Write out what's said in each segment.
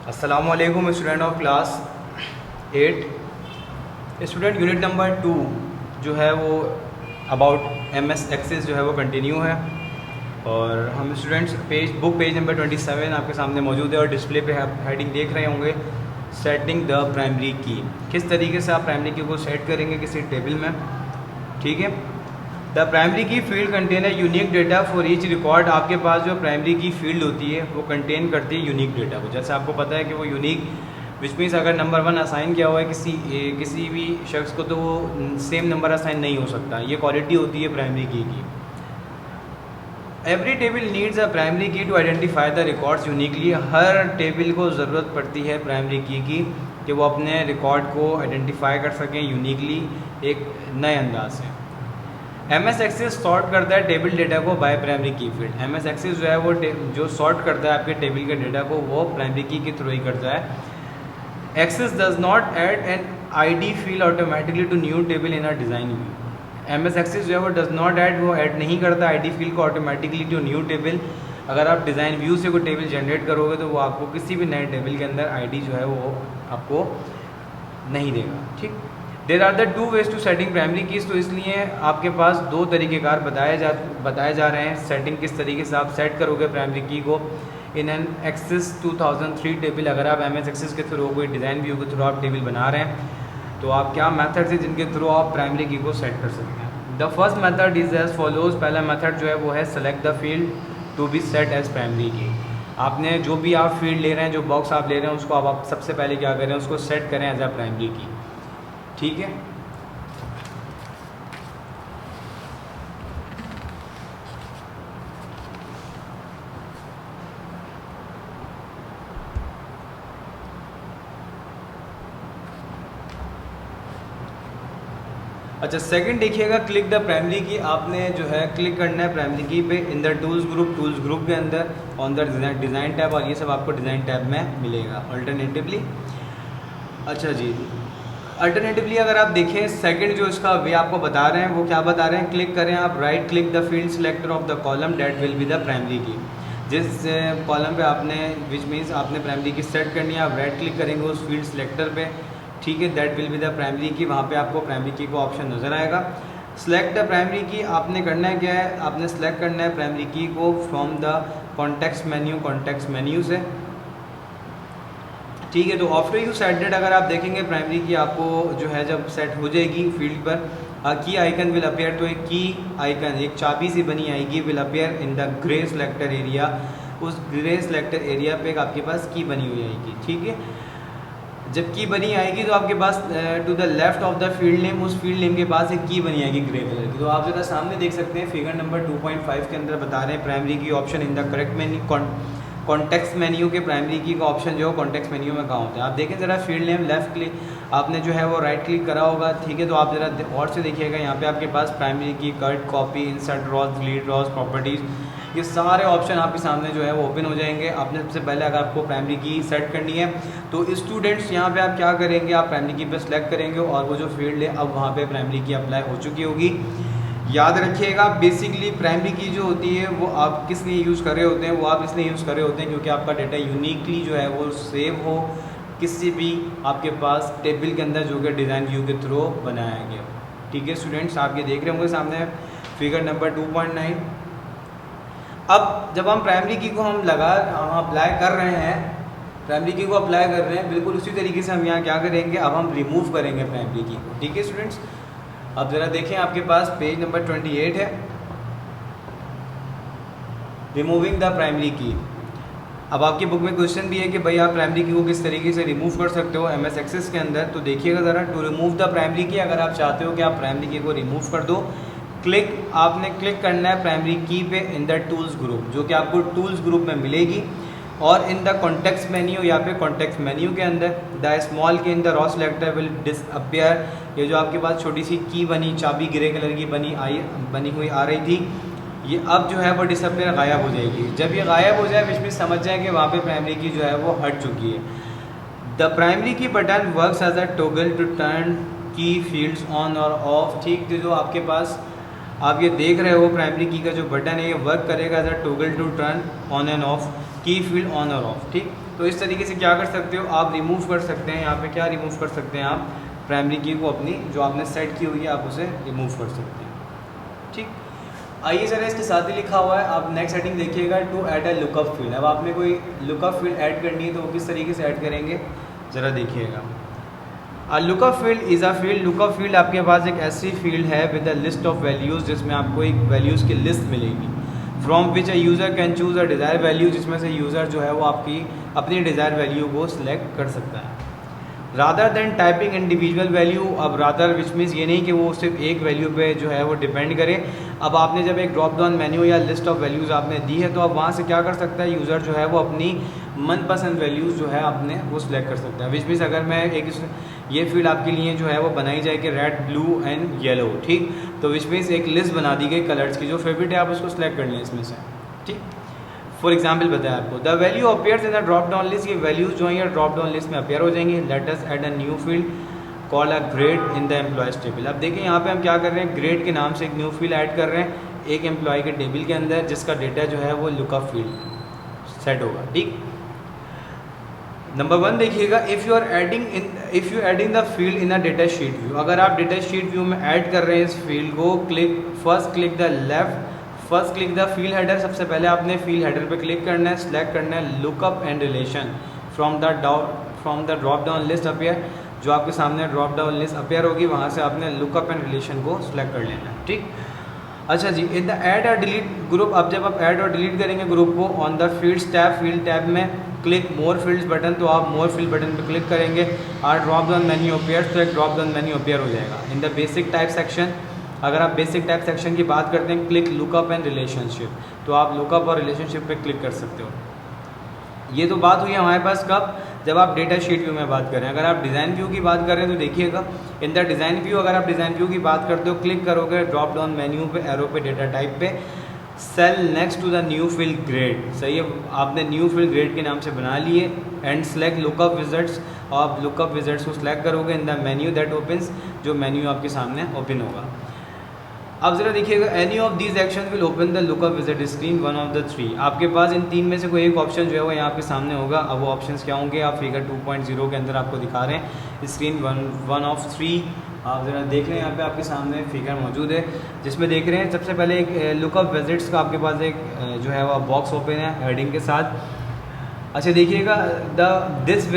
अस्सलामुअलैकुम student of class 8। Student unit number 2 जो है वो अबाउट MS एक्सेस जो है वो कंटिन्यू है और हम स्टूडेंट्स पेज नंबर 27 आपके सामने मौजूद है और डिस्प्ले पे आप हेडिंग देख रहे होंगे, सेटिंग द प्राइमरी की। किस तरीके से आप प्राइमरी की को सेट करेंगे किसी टेबल में, ठीक है। द प्राइमरी की फील्ड कंटेन है unique data for each record. आपके पास जो प्राइमरी की फील्ड होती है वो कंटेन करती है यूनिक डेटा को। जैसे आपको पता है कि वो यूनिक विच मीन्स अगर नंबर 1 असाइन किया हुआ है किसी भी शख्स को तो वो सेम नंबर असाइन नहीं हो सकता। ये क्वालिटी होती है primary key. Every table needs a primary key to identify the records uniquely. हर टेबल को ज़रूरत पड़ती है प्राइमरी की कि वो अपने रिकॉर्ड को आइडेंटिफाई कर सकें यूनिकली एक नए अंदाज से। MS एक्सेस सॉर्ट करता है टेबल डेटा को बाय प्राइमरी की फील्ड। MS एक्सेस जो है वो जो सॉर्ट करता है आपके टेबल के डेटा को वो प्राइमरी की के थ्रू ही करता है। Access does not add an ID field automatically to new table in a design view. MS Access जो है वो डज नॉट ऐड, वो ऐड नहीं करता ID फील्ड को ऑटोमेटिकली टू न्यू टेबल। अगर आप डिज़ाइन व्यू से कोई टेबल जनरेट करोगे तो वो आपको किसी भी नए टेबल के अंदर ID जो है वो आपको नहीं देगा, ठीक। There are the two ways to setting primary keys. तो इसलिए आपके पास दो तरीक़ेकार बताए जा रहे हैं सेटिंग किस तरीके से आप सेट करोगे प्राइमरी की को इन एन एक्सेस 2003 टेबल। अगर आप MS एक्सेस के थ्रू कोई डिज़ाइन व्यू के थ्रू आप टेबल बना रहे हैं तो आप क्या मेथड्स हैं जिनके थ्रू आप प्राइमरी की को सेट कर सकते हैं। The first method is as follows. पहला मेथड जो है वो है select the field to be set as primary key. आपने जो भी आप फील्ड ले रहे हैं, जो बॉक्स आप ले रहे हैं, उसको आप सबसे पहले क्या करें, उसको सेट करें एज अ प्राइमरी की, ठीक है। अच्छा, सेकंड देखिएगा, क्लिक द प्राइमरी की। आपने जो है क्लिक करना है प्राइमरी की पे इन द टूल्स ग्रुप के अंदर ऑन द डिज़ाइन टैब, और ये सब आपको डिज़ाइन टैब में मिलेगा अल्टरनेटिवली। अच्छा जी, अल्टरनेटिवली अगर आप देखें सेकंड जो इसका वे आपको बता रहे हैं वो क्या बता रहे हैं, क्लिक करें आप right click the field selector of the column that will be the primary की। जिस कॉलम पे आपने विच मीन्स आपने प्राइमरी की सेट करनी है, आप राइट क्लिक करेंगे उस फील्ड सिलेक्टर पे, ठीक है। That will be the primary की, वहाँ पे आपको प्राइमरी की को ऑप्शन नज़र आएगा। सेलेक्ट द प्राइमरी की, आपने करना है क्या है, आपने सेलेक्ट करना है प्राइमरी की को फ्रॉम द कॉन्टेक्स्ट मेन्यू से, ठीक है। तो आफ्टर यू सेट, अगर आप देखेंगे प्राइमरी की आपको जो है जब सेट हो जाएगी फील्ड पर, की आइकन विल अपेयर, तो एक की आइकन एक चाबी सी बनी आएगी, will appear in the grey selector area. उस ग्रे सेलेक्टर एरिया पे आपके पास की बनी हुई आएगी, ठीक है। जब की बनी आएगी तो आपके पास to the left of the field name, उस फील्ड नेम के पास एक की बनी आएगी ग्रे कलर की। तो आप जरा सामने देख सकते हैं फिगर नंबर 2.5 के अंदर बता रहे हैं प्राइमरी की option in the correct menu context menu के प्राइमरी की का ऑप्शन जो है कॉन्टेक्स्ट मेन्यू में कहाँ होता है। आप देखें ज़रा फील्ड नेम लेफ्ट क्लिक आपने जो है वो राइट क्लिक करा होगा, ठीक है। तो आप ज़रा और से देखिएगा, यहाँ पे आपके पास प्राइमरी की, cut, copy, insert rows, delete rows, properties, ये सारे ऑप्शन आपके सामने जो है वो ओपन हो जाएंगे। आपने सबसे पहले अगर आपको प्राइमरी की सेट करनी है तो स्टूडेंट्स यहाँ पे आप क्या करेंगे, आप प्राइमरी की पे सेलेक्ट करेंगे और वो जो फील्ड है अब वहाँ पे प्राइमरी की अप्लाई हो चुकी होगी। याद रखिएगा बेसिकली प्राइमरी की जो होती है वो आप किस लिए यूज़ कर रहे होते हैं, वो आप इसलिए यूज़ कर रहे होते हैं क्योंकि आपका डेटा यूनिकली जो है वो सेव हो किसी भी आपके पास टेबल के अंदर जो कि डिज़ाइन व्यू के थ्रू बनाया गया, ठीक है। स्टूडेंट्स आप ये देख रहे होंगे सामने फिगर नंबर 2.9। अब जब हम प्राइमरी की को हम अप्लाई कर रहे हैं, प्राइमरी की को अप्लाई कर रहे हैं, बिल्कुल उसी तरीके से हम यहाँ क्या करेंगे, अब हम रिमूव करेंगे प्राइमरी की को, ठीक है स्टूडेंट्स। अब ज़रा देखें आपके पास पेज नंबर 28 है, रिमूविंग द प्राइमरी की। अब आपकी बुक में क्वेश्चन भी है कि भाई आप प्राइमरी की को किस तरीके से रिमूव कर सकते हो MS एक्सेस के अंदर। तो देखिएगा ज़रा, टू रिमूव द प्राइमरी की, अगर आप चाहते हो कि आप प्राइमरी की को रिमूव कर दो, आपने क्लिक करना है प्राइमरी की पे इन द टूल्स ग्रुप, जो कि आपको टूल्स ग्रुप में मिलेगी, और इन द कॉन्टेक्स्ट मेन्यू, यहाँ पे कॉन्टेक्स्ट मेन्यू के अंदर द स्मॉल की in the raw selector will disappear. ये जो आपके पास छोटी सी की बनी, चाबी ग्रे कलर की बनी हुई आ रही थी, ये अब जो है वो डिसअपियर गायब हो जाएगी। जब ये गायब हो जाए विच में समझ जाए कि वहाँ पे प्राइमरी की जो है वो हट चुकी है। The primary key button works as a toggle to turn key fields on और ऑफ, ठीक। जो आपके पास आप ये देख रहे हो प्राइमरी की का जो बटन है ये वर्क करेगा as a toggle to turn on and off. Key field on और ऑफ। ठीक, तो इस तरीके से क्या कर सकते हो आप, रिमूव कर सकते हैं। यहाँ पे क्या रिमूव कर सकते हैं आप, प्राइमरी की को अपनी जो आपने सेट की हुई है आप उसे रिमूव कर सकते हैं। ठीक, आइए ज़रा इसके साथ ही लिखा हुआ है, आप नेक्स्ट सेटिंग देखिएगा, to add a lookup field. अब आपने कोई लुकअप फील्ड ऐड करनी है तो वो किस तरीके से ऐड करेंगे ज़रा देखिएगा। Lookup field is a field, lookup field आपके पास एक ऐसी फील्ड है with a list of values, जिसमें आपको एक वैल्यूज़ की लिस्ट मिलेगी, from which a user can choose a desire value, जिसमें से यूज़र जो है वो आपकी अपनी डिज़ायर वैल्यू को सिलेक्ट कर सकता है। Rather than typing individual value, अब रादर विच मीन्स ये नहीं कि वो सिर्फ एक वैल्यू पे जो है वो डिपेंड करे। अब आपने जब एक ड्रॉप डाउन मेन्यू या लिस्ट ऑफ वैल्यूज़ आपने दी है तो अब वहाँ से क्या कर सकता है यूज़र जो है वो अपनी मनपसंद वैल्यूज़ जो है आपने वो सिलेक्ट कर सकता है। विच मीन्स अगर मैं एक ये फील्ड आपके लिए जो है वो बनाई जाए कि रेड, ब्लू एंड येलो, ठीक, तो विच मीन्स एक लिस्ट बना दी गई कलर्स की, जो फेवरेट है आप उसको सिलेक्ट कर लें इसमें से। ठीक, फॉर एग्जाम्पल बताया आपको, the value appears in the drop down list, ये वैल्यूज जो है ड्रॉप डाउन लिस्ट में अपीयर हो जाएंगी। Let us add a new field call a grade in the employees table. अब देखिए यहाँ पे हम क्या कर रहे हैं, ग्रेड के नाम से एक न्यू फील्ड ऐड कर रहे हैं एक एम्प्लॉय के टेबल के अंदर, जिसका डेटा जो है वो लुकअप फील्ड सेट होगा। ठीक, नंबर 1 देखिएगा, if you adding the field in a data sheet view, अगर आप डेटा शीट व्यू में ऐड कर रहे हैं इस फील्ड को, first click the field header, सबसे पहले आपने फील्ड हेडर पे क्लिक करना है, सिलेक्ट करना है lookup and relation from the drop down list appear, जो आपके सामने ड्रॉप डाउन लिस्ट अपीयर होगी वहाँ से आपने लुकअप एंड रिलेशन को सिलेक्ट कर लेना है। ठीक, अच्छा जी, इन द ऐड और डिलीट ग्रुप, अब जब आप ऐड और डिलीट करेंगे ग्रुप को, on the fields tab, field tab में क्लिक मोर फील्ड्स बटन, तो आप मोर फील्ड बटन पर क्लिक करेंगे और ड्रॉप डाउन मेन्यू अपीयर, तो एक ड्रॉप डाउन मेन्यू अपीयर हो जाएगा। In the basic type section, अगर आप बेसिक टाइप सेक्शन की बात करते हैं, क्लिक लुकअप एंड रिलेशनशिप, तो आप लुकअप और रिलेशनशिप पे क्लिक कर सकते हो। ये तो बात हुई हमारे पास कब, जब आप डेटा शीट व्यू में बात करें। अगर आप डिज़ाइन व्यू की बात करें तो देखिएगा, इन द डिज़ाइन व्यू, अगर आप डिज़ाइन व्यू की बात करते हो, क्लिक करोगे ड्रॉप डाउन मेन्यू पे, एरो पे, डेटा टाइप पे, cell next to the new field grade, सही है, आपने न्यू फील्ड ग्रेड के नाम से बना लिए, एंड सेलेक्ट लुकअप विजर्ट्स, आप लुकअप विजर्ट्स को सिलेक्ट करोगे इन द मेन्यू दैट ओपन्स, जो मेन्यू आपके सामने ओपन होगा। अब जरा देखिएगा, any of these action will open the lookup visit screen, one of the 3, आपके पास इन 3 में से कोई एक ऑप्शन जो है वो यहाँ पे सामने होगा। अब वो ऑप्शंस क्या होंगे, आप फिगर 2.0 के अंदर आपको दिखा रहे हैं, स्क्रीन वन ऑफ 3, आप ज़रा देख रहे हैं यहाँ पे आपके सामने फिगर मौजूद है, जिसमें देख रहे हैं सबसे पहले एक लुकअप विजिट्स का आपके पास एक जो है वो बॉक्स ओपन है हेडिंग के साथ। अच्छा देखिएगा, this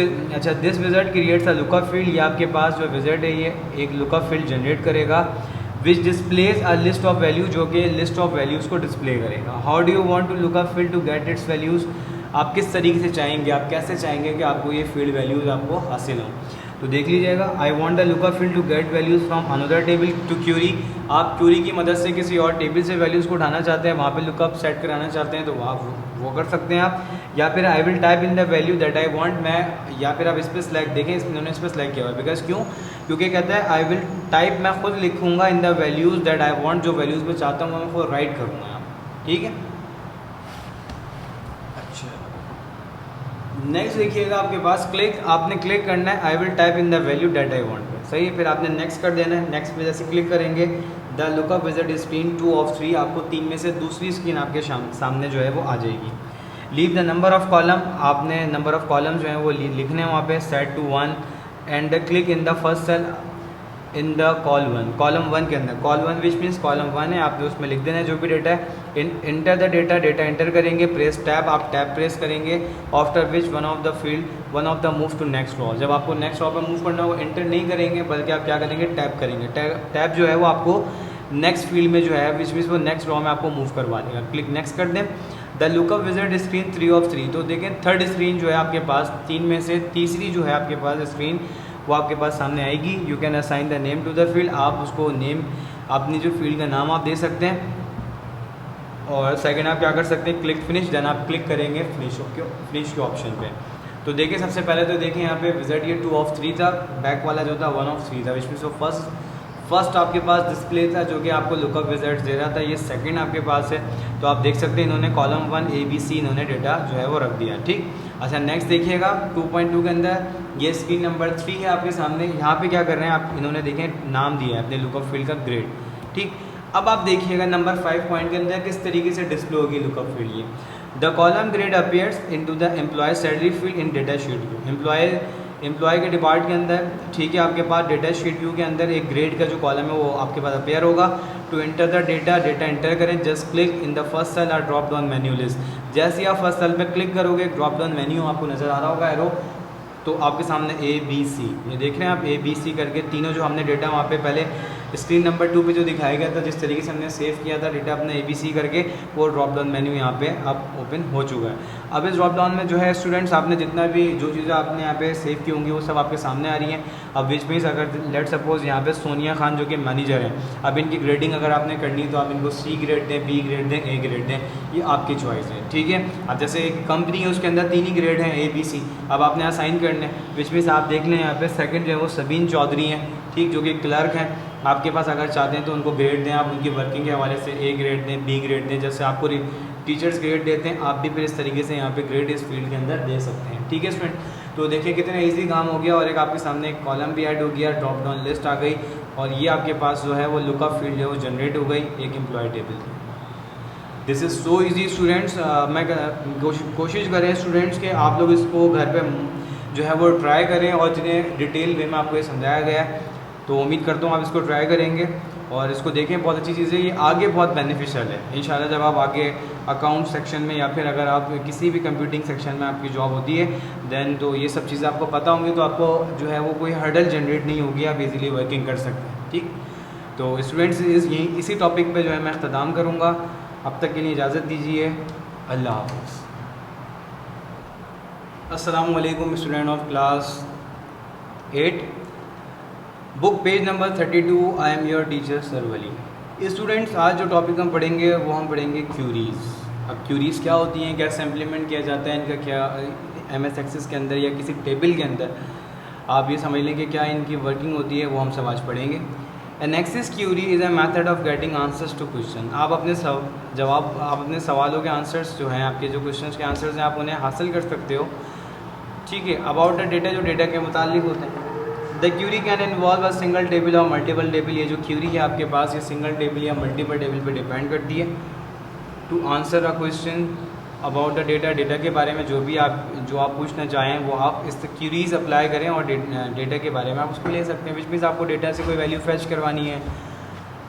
visit creates a lookup field, ये आपके पास जो विजिट है ये एक लुकअप फील्ड जनरेट करेगा, which displays a list of value, जो कि लिस्ट ऑफ वैल्यूज़ को डिस्प्ले करेगा। How do you want to lookup field to get its values, आप किस तरीके से चाहेंगे, आप कैसे चाहेंगे कि आपको ये फील्ड वैल्यूज़ आपको हासिल हों, तो देख लीजिएगा। I want the lookup field to get values from another table to query, आप क्यूरी की मदद से किसी और टेबल से वैल्यूज़ को उठाना चाहते हैं, वहाँ पे लुकअप सेट कराना चाहते हैं, तो आप वो कर सकते हैं आप, या फिर I will type in the value that I want, मैं, या फिर आप इस पर सिलेक्ट, देखें इन्होंने इस पर सिलेक्ट किया हुआ है, बिकॉज क्यों, क्योंकि कहता है आई विल टाइप, मैं खुद लिखूंगा in the values that I want, जो वैल्यूज़ मैं चाहता हूँ मैं खुद राइट करूँगा, ठीक है। अच्छा, नेक्स्ट देखिएगा, आपके पास आपने क्लिक करना है I will type in the value that I want, सही है, फिर आपने नेक्स्ट कर देना है। नेक्स्ट पे जैसे क्लिक करेंगे, the lookup visit screen 2 of 3, आपको 3 में से दूसरी स्क्रीन आपके सामने जो है वो आ जाएगी। Leave the number of column, आपने नंबर ऑफ कॉलम जो है वो लिखने हैं वहाँ पे, set to 1, and click in the first cell in the column 1 के अंदर, कॉलम 1 विच मीन्स कॉलम 1 है, आपने उसमें लिख देना है जो भी डेटा है, इंटर द डेटा एंटर करेंगे, प्रेस टैब, आप टैब प्रेस करेंगे, after which one of the move to next row, जब आपको नेक्स्ट रॉ पर मूव करना हो एंटर नहीं करेंगे बल्कि आप क्या करेंगे, टैब करेंगे, टैब जो है वो आपको नेक्स्ट फील्ड में जो है विच मीन्स वो नेक्स्ट रॉ में आपको मूव करवा देगा, क्लिक नेक्स्ट कर दें। The lookup visit screen 3 of 3, तो देखें थर्ड स्क्रीन जो है आपके पास, 3 में से तीसरी जो है आपके पास स्क्रीन वो आपके पास सामने आएगी। You can assign the name to the field, आप उसको नेम, अपनी जो फील्ड का नाम आप दे सकते हैं, और सेकंड आप क्या कर सकते हैं, क्लिक फिनिश, देन आप क्लिक करेंगे फिनिश के ऑप्शन पे। तो देखिए सबसे पहले तो देखें यहाँ पे विजिट ये 2 of 3 था, बैक वाला जो था 1 of 3 था, विच मीन्स वो फर्स्ट आपके पास डिस्प्ले था जो कि आपको लुकअप विजिट्स दे रहा था, ये सेकंड आपके पास है, तो आप देख सकते हैं इन्होंने कॉलम 1 ABC इन्होंने डेटा जो है वो रख दिया, ठीक। अच्छा नेक्स्ट देखिएगा 2.2 के अंदर ये स्क्रीन नंबर 3 है आपके सामने, यहाँ पे क्या कर रहे हैं आप, इन्होंने देखें नाम दिया है अपने लुकअप फील्ड का ग्रेड, ठीक। अब आप देखिएगा नंबर 5 पॉइंट के अंदर किस तरीके से डिस्प्ले होगी लुकअप फील्ड, ये the column grade appears into the employee salary field in data sheet view. Employee के डिपार्ट के अंदर, ठीक है, आपके पास डेटा शीट व्यू के अंदर एक ग्रेड का जो कॉलम है वो आपके पास अपेयर होगा। To enter the data enter करें, just click in the first cell और ड्रॉप डाउन मेन्यू लिस्ट। जैसे ही आप फर्स्ट सेल पे क्लिक करोगे, ड्रॉप डाउन मेन्यू आपको नज़र आ रहा होगा एरो, तो आपके सामने ABC, ये देख रहे हैं आप ABC करके तीनों जो हमने डेटा वहाँ पे पहले स्क्रीन नंबर 2 पे जो दिखाया गया था, जिस तरीके से हमने सेव किया था डेटा अपने ABC करके, वो ड्रॉप डाउन मेन्यू यहाँ पे अब ओपन हो चुका है। अब इस ड्रॉप डाउन में जो है स्टूडेंट्स, आपने जितना भी जो चीज़ें आपने यहाँ पे सेव की होंगी वो सब आपके सामने आ रही हैं। अब विच मीन्स अगर लेट सपोज यहाँ पे सोनिया खान जो कि मैनेजर हैं, अब इनकी ग्रेडिंग अगर आपने करनी तो आप इनको C ग्रेड दें, B ग्रेड दें, A ग्रेड दें, ये आपकी चॉइस है, ठीक है। अब जैसे एक कंपनी है उसके अंदर 3 ही ग्रेड हैं ABC, अब आपने असाइन करने हैं, विच मीन्स आप देख लें यहाँ पे सेकंड जो है वो सबीन चौधरी हैं, ठीक, जो कि क्लर्क हैं। आपके पास अगर चाहते हैं तो उनको ग्रेड दें, आप उनकी वर्किंग के हवाले से A ग्रेड दें, B ग्रेड दें, जैसे आपको टीचर्स ग्रेड देते हैं, आप भी फिर इस तरीके से यहाँ पे ग्रेड इस फील्ड के अंदर दे सकते हैं, ठीक है स्टूडेंट। तो देखिए कितना इजी काम हो गया, और एक आपके सामने एक कॉलम भी ऐड हो गया, ड्रॉप डाउन लिस्ट आ गई, और ये आपके पास जो है वो लुकअप फील्ड है वो जनरेट हो गई एक employee table. This is so easy students. मैं कोशिश करें स्टूडेंट्स के आप लोग इसको घर पे जो है वो ट्राई करें, और जिन्हें डिटेल वे में आपको ये समझाया गया है, तो उम्मीद करता हूँ आप इसको ट्राई करेंगे और इसको देखें। बहुत अच्छी चीज़ है ये, आगे बहुत बेनिफिशियल है इंशाल्लाह। जब आप आगे अकाउंट सेक्शन में या फिर अगर आप किसी भी कंप्यूटिंग सेक्शन में आपकी जॉब होती है देन, तो ये सब चीज़ें आपको पता होंगी, तो आपको जो है वो कोई हर्डल जनरेट नहीं होगी, आप इजीली वर्किंग कर सकते हैं, ठीक। तो स्टूडेंट्स इसी टॉपिक पे जो है मैं अख्ताम करूँगा। अब तक के लिए इजाज़त दीजिए, अल्लाह हाफ़िज़। अस्सलाम वालेकुम student of class 8, book page number 32। I am your teacher sir Wali. Students, आज जो टॉपिक हम पढ़ेंगे वो हम पढ़ेंगे क्यूरीज़। अब क्यूरीज़ क्या होती हैं, कैसे इम्प्लीमेंट किया जाता है, इनका क्या MS एक्सेस के अंदर या किसी टेबल के अंदर आप ये समझ लें कि क्या इनकी वर्किंग होती है, वो हम सब आज पढ़ेंगे। An Access query is a method of getting answers to question. आप अपने आप अपने सवालों के आंसर्स जो हैं, आपके जो क्वेश्चन के आंसर्स हैं, आप उन्हें हासिल कर सकते हो, ठीक है। अबाउट द डेटा, जो डेटा के मुतालिक होते हैं। The query can involve a single table और मल्टीपल टेबल। ये जो क्यूरी है आपके पास, ये सिंगल टेबल या मल्टीपल टेबल पे डिपेंड करती है। To answer a question about the data, data के बारे में जो आप पूछना चाहें वो आप इस क्यूरीज अप्लाई करें और डेटा के बारे में आप उसको ले सकते हैं। विच मीन्स आपको डेटा से कोई वैल्यू फैच करवानी है,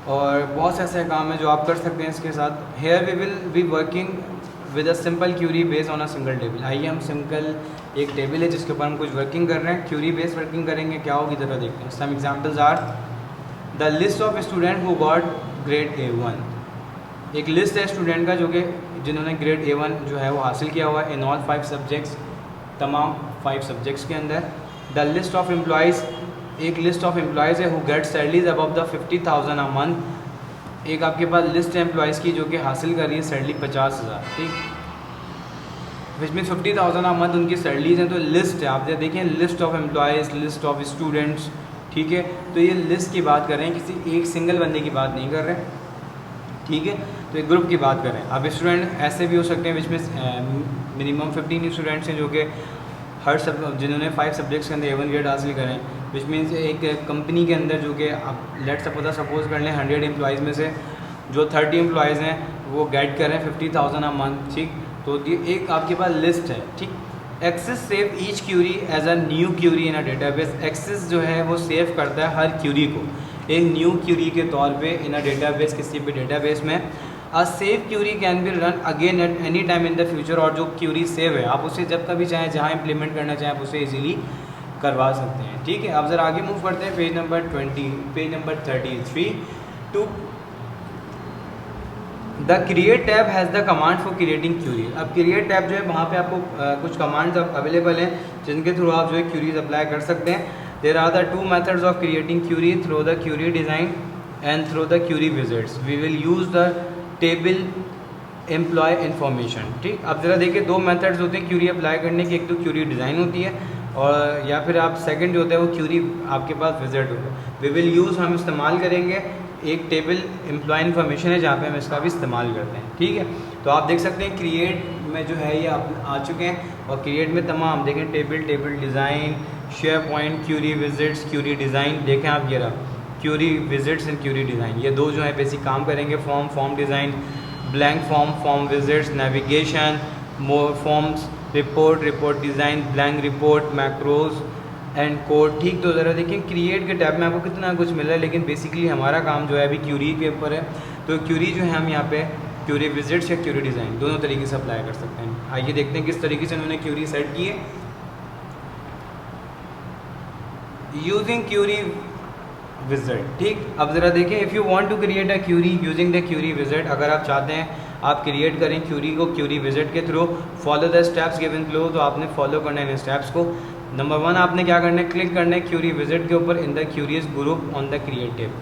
और बहुत से ऐसे काम है जो आप कर सकते हैं इसके साथ। Here we will be working with a simple query based on a single table. आइए हम सिंपल एक टेबल है जिसके ऊपर हम कुछ वर्किंग कर रहे हैं, क्यूरी बेस्ड वर्किंग करेंगे, क्या होगी ज़रा देखते हैं। Some examples are the list of student who got grade A1। एक लिस्ट है स्टूडेंट का जो कि जिन्होंने ग्रेड A1 जो है वो हासिल किया हुआ है इन ऑल 5 सब्जेक्ट्स, तमाम 5 सब्जेक्ट्स के अंदर। द लिस्ट ऑफ एम्प्लॉयज़, एक लिस्ट ऑफ एम्प्लॉयज़ है who get salaries above the 50,000 a month. एक आपके पास लिस्ट है एम्प्लॉयज़ की जो कि हासिल कर रही है सैलरी 50,000, ठीक, विच मीन 50,000 अ मंथ उनकी सैलरीज हैं। तो लिस्ट है, आप देखें list of employees, list of students, ठीक है। तो ये लिस्ट की बात कर रहे हैं, किसी एक सिंगल बंदे की बात नहीं कर रहे हैं, ठीक है। तो एक ग्रुप की बात करें। अब स्टूडेंट ऐसे भी हो सकते हैं विच में मिनिमम 15 स्टूडेंट्स हैं जो कि जिन्होंने 5 सब्जेक्ट्स के अंदर A1 ग्रेड हासिल करें, विच मीन्स एक कंपनी के अंदर जो कि आप लेट सपोज कर लें 100 एम्प्लॉयज़ में से जो 30 एम्प्लॉयज़ हैं वो गेट कर रहे हैं 50,000 अ मंथ, ठीक। तो ये एक आपके पास लिस्ट है, ठीक। Access save each query as a new query in a database. Access जो है वो सेव करता है हर क्यूरी को एक न्यू क्यूरी के तौर पे इन अ डेटाबेस, किसी भी डेटाबेस में। A save query can be run again at any time in the future. और जो क्यूरी सेव है आप उसे जब कभी चाहें, जहाँ इंप्लीमेंट करना चाहें, आप उसे इजीली करवा सकते हैं, ठीक है। अब ज़रा आगे मूव करते हैं page number 33। To the create tab has the command for creating query. अब क्रिएट टैब जो है वहाँ पे आपको कुछ कमांड्स अवेलेबल हैं जिनके थ्रू आप जो है क्यूरीज अप्लाई कर सकते हैं। There are the 2 methods of creating query, through the query design and through the query wizards. We will use the table employee information, ठीक। अब ज़रा देखिए 2 मेथड्स होते हैं क्यूरी अप्लाई करने की, एक तो क्यूरी डिज़ाइन होती है और या फिर आप सेकंड जो होता है वो क्यूरी आपके पास विजिट होगा। वी विल यूज़ हम इस्तेमाल करेंगे एक टेबल एम्प्लॉय इन्फॉर्मेशन है जहाँ पे हम इसका भी इस्तेमाल करते हैं, ठीक है। तो आप देख सकते हैं क्रिएट में जो है ये आ चुके हैं, और क्रिएट में तमाम देखें table design, SharePoint, query wizards, query design, देखें आप ये रहा query wizards and query design, ये 2 जो है बेसिक काम करेंगे। Form design, blank form, form wizards, navigation, more forms, report design, blank report, macros and code. ठीक, तो ज़रा देखिए क्रिएट के टैब में आपको कितना कुछ मिल रहा है, लेकिन बेसिकली हमारा काम जो है अभी क्यूरी के ऊपर है। तो क्यूरी जो है हम यहाँ पे क्यूरी विजिट्स या क्यूरी डिज़ाइन दोनों तरीके से अप्लाई कर सकते हैं। आइए देखते हैं किस तरीके से उन्होंने क्यूरी सेट की है। Using query wizard. ठीक, अब ज़रा देखें, if you want to create a query using the query wizard, अगर आप चाहते हैं आप क्रिएट करें क्यूरी को क्यूरी विजिट के थ्रू, follow the steps given below, तो आपने फॉलो करना है इन स्टेप्स को। नंबर 1 आपने क्या करना है, क्लिक करना है क्यूरी विजिट के ऊपर in the queries group on the create tab.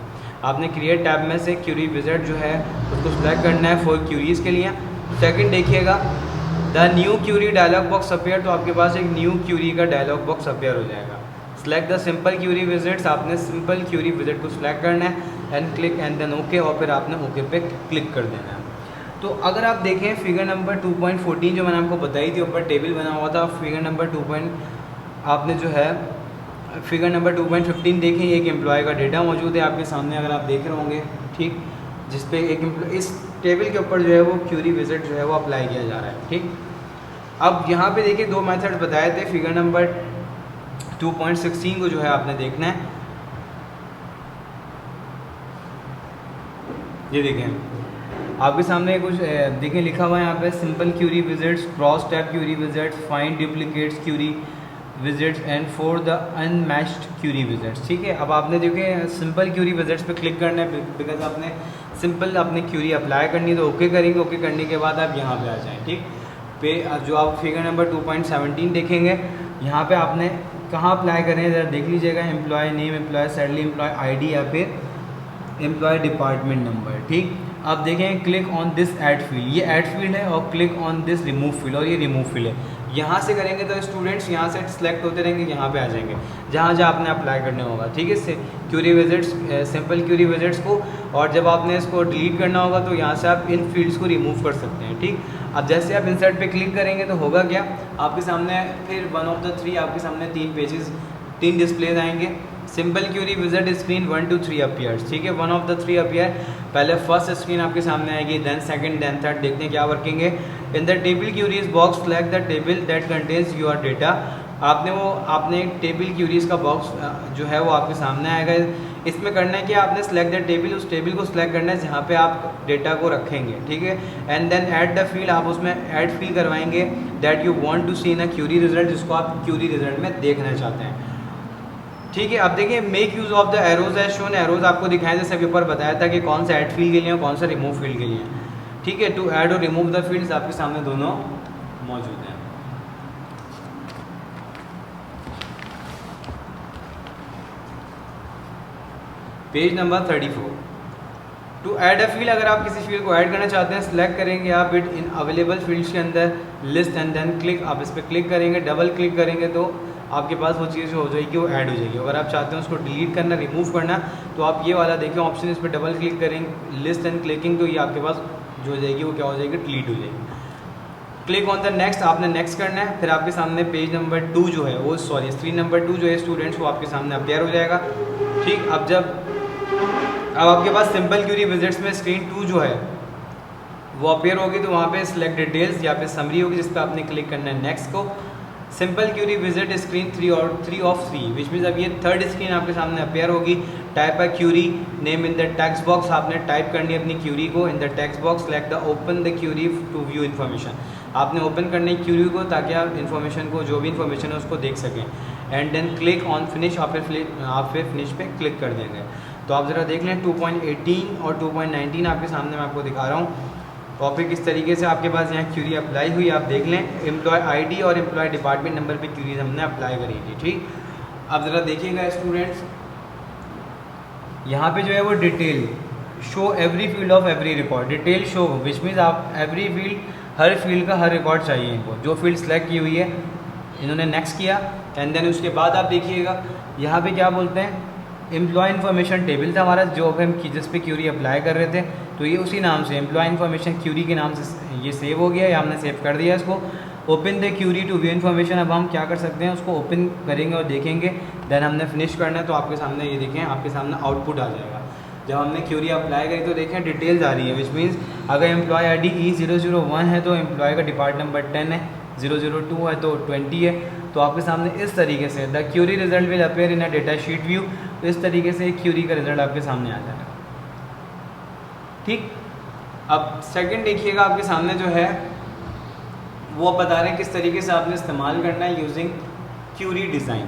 आपने क्रिएट टैब में से क्यूरी विजिट जो है उसको सिलेक्ट करना है फॉर क्यूरीज के लिए। सेकंड देखिएगा, the new query dialog box appear, तो आपके पास एक न्यू क्यूरी का डायलॉग बॉक्स अपीयर हो जाएगा। Select the simple query wizards, आपने सिंपल क्यूरी विजिट को सिलेक्ट करना है and click and then okay, और फिर आपने ओके पे क्लिक कर देना है। तो अगर आप देखें फिगर नंबर 2.14 जो मैंने आपको बताई थी, ऊपर टेबल बना हुआ था, फिगर नंबर 2. आपने जो है फिगर नंबर 2.15 देखें, एक एम्प्लॉय का डेटा मौजूद है आपके सामने, अगर आप देख रहे होंगे। ठीक, जिस पे एक इस टेबल के ऊपर जो है वो क्यूरी विजिट जो है वो अप्लाई किया जा रहा है। ठीक, अब यहाँ पे देखिए 2 मेथड्स बताए थे। फिगर नंबर 2.16 को जो है आपने देखना है, ये देखें आपके सामने कुछ देखें लिखा हुआ है यहाँ पे, simple query wizards, cross tab query wizards, find duplicates query wizards and for the unmatched query wizards. ठीक है, अब आपने देखें सिंपल क्यूरी विजिट्स पे क्लिक करना है, बिकॉज आपने सिंपल अपनी क्यूरी अप्लाई करनी है, तो ओके करेंगे। ओके करने के बाद आप यहाँ पे आ जाएँ। ठीक, पे जो आप फिगर नंबर 2.17 देखेंगे, यहाँ पे आपने कहाँ अप्लाई करें ज़रा देख लीजिएगा, employee name, employee salary, employee ID या फिर एम्प्लॉय डिपार्टमेंट नंबर। ठीक, अब देखें click on this add field, ये ऐड फील्ड है, और click on this remove field, और ये रिमूव फील्ड है। यहाँ से करेंगे तो स्टूडेंट्स यहाँ से सिलेक्ट होते रहेंगे, यहाँ पे आ जाएंगे जहाँ जहाँ आपने अप्लाई करने होगा। ठीक है, इससे query wizards, simple query wizards को, और जब आपने इसको डिलीट करना होगा तो यहाँ से आप इन फील्ड्स को रिमूव कर सकते हैं। ठीक, अब जैसे आप इंसर्ट पे क्लिक करेंगे तो होगा क्या, आपके सामने फिर 1 ऑफ द 3 आपके सामने 3 पेजेस 3 डिस्प्लेज आएंगे। Simple query wizard screen 1 to 3 appears. ठीक है, 1 ऑफ द 3 अपीयर, पहले फर्स्ट स्क्रीन आपके सामने आएगी, देन सेकंड, देन थर्ड। देखते हैं क्या वर्किंग है। In the table queries box select the table that contains your data. आपने टेबल क्यूरीज का बॉक्स जो है वो आपके सामने आएगा। इसमें करना है कि आपने सेलेक्ट द टेबल, उस टेबल को सिलेक्ट करना है जहाँ पे आप डेटा को रखेंगे। ठीक है, and then add the field, आप उसमें ऐड फील्ड करवाएंगे that you want to see in a query result, जिसको आप क्यूरी रिजल्ट में देखना चाहते हैं। ठीक है, अब देखिए make use of the arrows as shown, arrows आपको दिखाएं जैसे अभी ऊपर बताया था कि कौन सा ऐड फील्ड के लिए और कौन सा रिमूव फील्ड के लिए। ठीक है, टू ऐड और रिमूव द फील्ड्स आपके सामने दोनों मौजूद हैं। Page number 34, to add a field, अगर आप किसी फील्ड को ऐड करना चाहते हैं, सिलेक्ट करेंगे आप इट इन अवेलेबल फील्ड्स के अंदर लिस्ट एंड देन क्लिक, आप इस पर क्लिक करेंगे, डबल क्लिक करेंगे तो आपके पास वो चीज़ जो हो जाएगी वो ऐड हो जाएगी। अगर आप चाहते हैं उसको डिलीट करना, रिमूव करना, तो आप ये वाला देखें ऑप्शन, इस पर डबल क्लिक करेंगे, लिस्ट एंड क्लिकिंग, तो ये आपके पास जो हो जाएगी वो क्या हो जाएगी, डिलीट हो जाएगी। क्लिक ऑन द नेक्स्ट, आपने नेक्स्ट करना है, फिर आपके सामने पेज नंबर 2 जो है वो स्क्रीन नंबर 2 जो है स्टूडेंट्स, वो आपके सामने अपीयर हो जाएगा। ठीक, अब आपके पास सिंपल क्यूरी विजिट्स में स्क्रीन 2 जो है वो अपीयर होगी, तो वहाँ पे सिलेक्ट डिटेल्स या फिर समरी होगी, जिस पर आपने क्लिक करना है नेक्स्ट को। Simple query wizard screen 3 of 3, which means अब ये थर्ड स्क्रीन आपके सामने अपीयर होगी। Type a query name in the text box, आपने टाइप करनी है अपनी क्यूरी को in the text box. Select the open the query to view information, आपने ओपन करनी है क्यूरी को ताकि आप इन्फॉर्मेशन को, जो भी इन्फॉर्मेशन है उसको देख सकें। And then click on finish, आप फिर फिनिश पे क्लिक कर देंगे। तो आप ज़रा देख लें 2.18 और 2.19 आपके सामने मैं आपको दिखा रहा हूँ टॉपिक किस तरीके से आपके पास यहाँ क्यूरी अप्लाई हुई, आप देख लें। एम्प्लॉय आईडी और एम्प्लॉय डिपार्टमेंट नंबर पे क्यूरीज हमने अप्लाई करी थी। ठीक, अब ज़रा देखिएगा स्टूडेंट्स, यहाँ पे जो है वो detail show every field of every record, detail show which means आप एवरी फील्ड, हर फील्ड का हर रिकॉर्ड चाहिए इनको, जो फील्ड सेलेक्ट की हुई है इन्होंने नेक्स्ट किया। एंड देन उसके बाद आप देखिएगा यहाँ पे क्या बोलते हैं, एम्प्लॉय इन्फॉर्मेशन टेबल था हमारा जो हम जिस पे क्यूरी अप्लाई कर रहे थे, तो ये उसी नाम से एम्प्लॉय इन्फॉर्मेशन क्यूरी के नाम से ये सेव हो गया, या हमने सेव कर दिया इसको। Open the query to view information, अब हम क्या कर सकते हैं, उसको ओपन करेंगे और देखेंगे, देन हमने फिनिश करना है, तो आपके सामने ये देखें, आपके सामने आउटपुट आ जाएगा। जब हमने क्यूरी अप्लाई करी तो देखें डिटेल्स आ रही है, विच मीन्स अगर एम्प्लॉय ID E001 है तो एम्प्लॉय का डिपार्ट नंबर 10 है, 002 है तो 20 है। तो आपके सामने इस तरीके से the query result will appear in a data sheet view, तो इस तरीके से क्यूरी का रिजल्ट आपके सामने आ जाएगा। ठीक, अब सेकंड देखिएगा आपके सामने जो है वो बता रहे हैं किस तरीके से आपने इस्तेमाल करना है यूजिंग क्यूरी डिज़ाइन।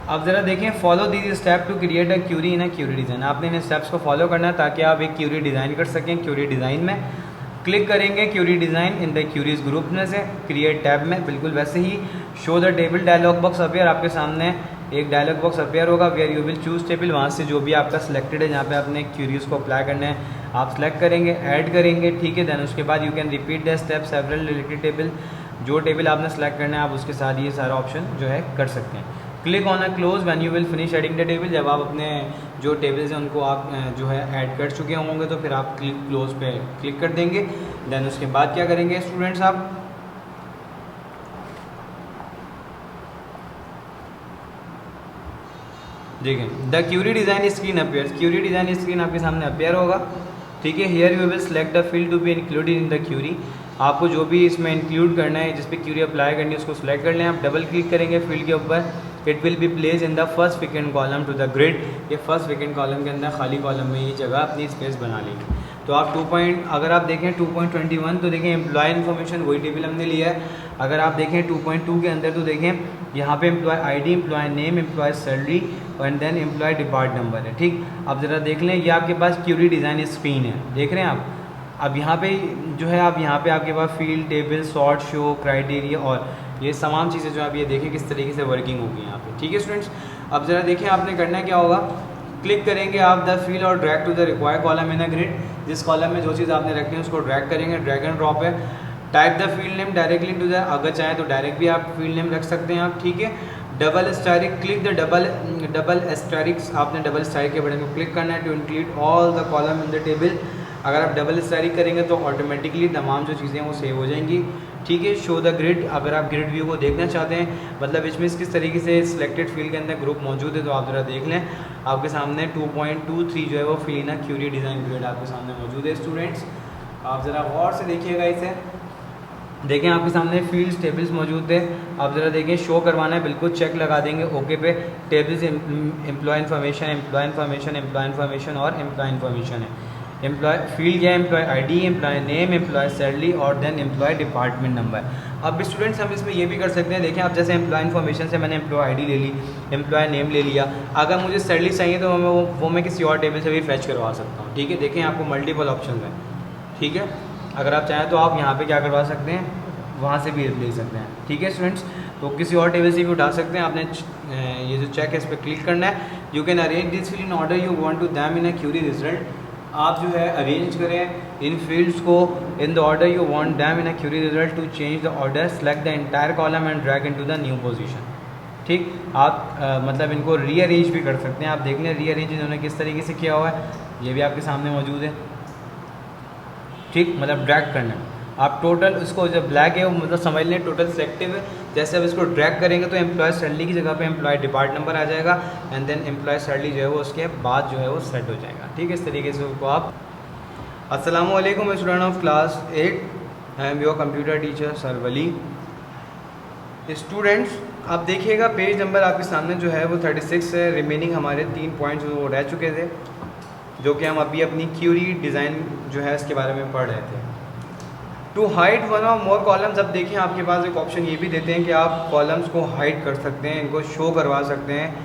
आप ज़रा देखें, follow these step to create a query in a query design. आपने इन स्टेप्स को फॉलो करना है ताकि आप एक क्यूरी डिज़ाइन कर सकें। क्यूरी डिज़ाइन में क्लिक करेंगे, query design in the queries group में से क्रिएट टैब में, बिल्कुल वैसे ही show the table dialog box appear, आपके सामने एक डायलॉग बॉक्स अपीयर होगा where you will choose table. वहाँ से जो भी आपका सिलेक्टेड है जहाँ पे आपने क्यूरीज को अप्लाई करना है आप सेलेक्ट करेंगे, ऐड करेंगे। ठीक है, देन उसके बाद you can repeat the step several related table, जो टेबल आपने सेलेक्ट करना है आप उसके साथ ये सारा ऑप्शन जो है कर सकते हैं। Click on a close when you will finish adding the table, जब आप अपने जो टेबल्स हैं उनको आप जो है ऐड कर चुके होंगे तो फिर आप क्लोज पे क्लिक कर देंगे। देन उसके बाद क्या करेंगे स्टूडेंट्स, आप देखें the query design screen appears, query design screen आपके सामने अपीयर होगा। ठीक है, here you will select the field to be included in the query, आपको जो भी इसमें इंक्लूड करना है जिस पे क्यूरी अप्लाई करनी है उसको सिलेक्ट कर लें। आप डबल क्लिक करेंगे फील्ड के ऊपर, it will be place in the first vacant column to the grid, ये फर्स्ट वैकेंट कॉलम के अंदर खाली कॉलम में ये जगह अपनी स्पेस बना लेंगे। तो आप अगर आप देखें 2.21 तो देखें एम्प्लॉय इन्फॉर्मेशन वही टेबल हमने लिया है। अगर आप देखें 2.2 के अंदर तो देखें यहाँ पे employee ID, employee name, employee salary and then employee depart number है। ठीक, अब ज़रा देख लें ये आपके पास क्यूरी डिज़ाइन स्क्रीन है, देख रहे हैं आप। अब यहाँ पे जो है आप यहाँ पे आपके पास field, table, sort, show, criteria और ये तमाम चीज़ें जो आप ये देखें किस तरीके से वर्किंग होगी यहाँ पे। ठीक है स्टूडेंट्स, अब ज़रा देखें आपने करना क्या होगा, क्लिक करेंगे आप द फील्ड और drag to the required column in a grid, जिस कॉलम में जो चीज़ आपने रखी है उसको ड्रैग करेंगे, ड्रैग एंड ड्रॉप है। Type the field name directly to the, अगर चाहें तो डायरेक्ट भी आप फील्ड नेम रख सकते हैं आप। ठीक है, double asterisk, click the double asterisks, आपने डबल स्टारिक के बटन को क्लिक करना है to include all the column in the table. अगर आप डबल स्टारिक करेंगे तो ऑटोमेटिकली तमाम जो चीज़ें वो सेव हो जाएंगी। ठीक है, शो द ग्रिड, अगर आप ग्रिड व्यू को देखना चाहते हैं मतलब इसमें किस तरीके से सिलेक्टेड फील्ड के अंदर ग्रुप मौजूद है तो आप ज़रा देख लें। आपके सामने 2.23 जो है वो फील्ड ना क्यूरी डिज़ाइन ग्रिड आपके सामने मौजूद है स्टूडेंट्स। आप ज़रा गौर से देखिएगा इसे, देखें आपके सामने फील्ड्स, टेबल्स मौजूद थे। आप ज़रा देखें शो करवाना है, बिल्कुल चेक लगा देंगे ओके पे। Tables employee information, employee information, employee information और एम्प्लॉय इन्फॉर्मेशन है। एम्प्लॉय फील्ड क्या है, employee ID, employee name, employee salary और देन एम्प्लॉय डिपार्टमेंट नंबर। अब स्टूडेंट्स हम इसमें ये भी कर सकते हैं, देखें आप जैसे एम्प्लॉय इन्फॉर्मेशन से मैंने एम्प्लॉय ID ले ली, एम्प्लॉय नेम ले लिया, अगर मुझे सैलरी चाहिए तो वो मैं किसी और टेबल से भी फैच करवा सकता हूँ। ठीक है, देखें आपको मल्टीपल ऑप्शन है। ठीक है, अगर आप चाहें तो आप यहाँ पर क्या करवा सकते हैं, वहाँ से भी ले सकते हैं। ठीक है स्टूडेंट्स, तो किसी और टेबल से भी उठा सकते हैं। आपने ये जो चेक है इस पर क्लिक करना है। You can arrange this field in order you want to them in a query result, आप जो है अरेंज करें इन फील्ड्स को in the order you want them in a query result to change the order, select the entire column and drag into the new position. ठीक, आप मतलब इनको रीअरेंज भी कर सकते हैं। आप देख लें रीअरेंज इन्होंने किस तरीके से किया हुआ है, ये भी आपके सामने मौजूद है। ठीक, मतलब ड्रैग करना है आप टोटल, इसको जब ब्लैक है वो मतलब समझ लें टोटल सिलेक्टिव है। जैसे अब इसको ड्रैग करेंगे तो एम्प्लॉय सैलरी की जगह पे एम्प्लॉय डिपार्ट नंबर आ जाएगा एंड देन एम्प्लॉय सैलरी जो है वो उसके बाद जो है वो सेट हो जाएगा। ठीक है, इस तरीके से उसको आप। अस्सलाम वालेकुम student of class 8, I am your computer teacher sir Wali. Students आप देखिएगा पेज नंबर आपके सामने जो है वो 36 है। रिमेनिंग हमारे 3 पॉइंट्स वो रह चुके थे जो कि हम अभी अपनी क्यूरी डिज़ाइन जो है इसके बारे में पढ़ रहे थे। टू हाइड वन और मोर कॉलम्स, अब देखिए आपके पास एक ऑप्शन ये भी देते हैं कि आप कॉलम्स को हाइड कर सकते हैं, इनको शो करवा सकते हैं।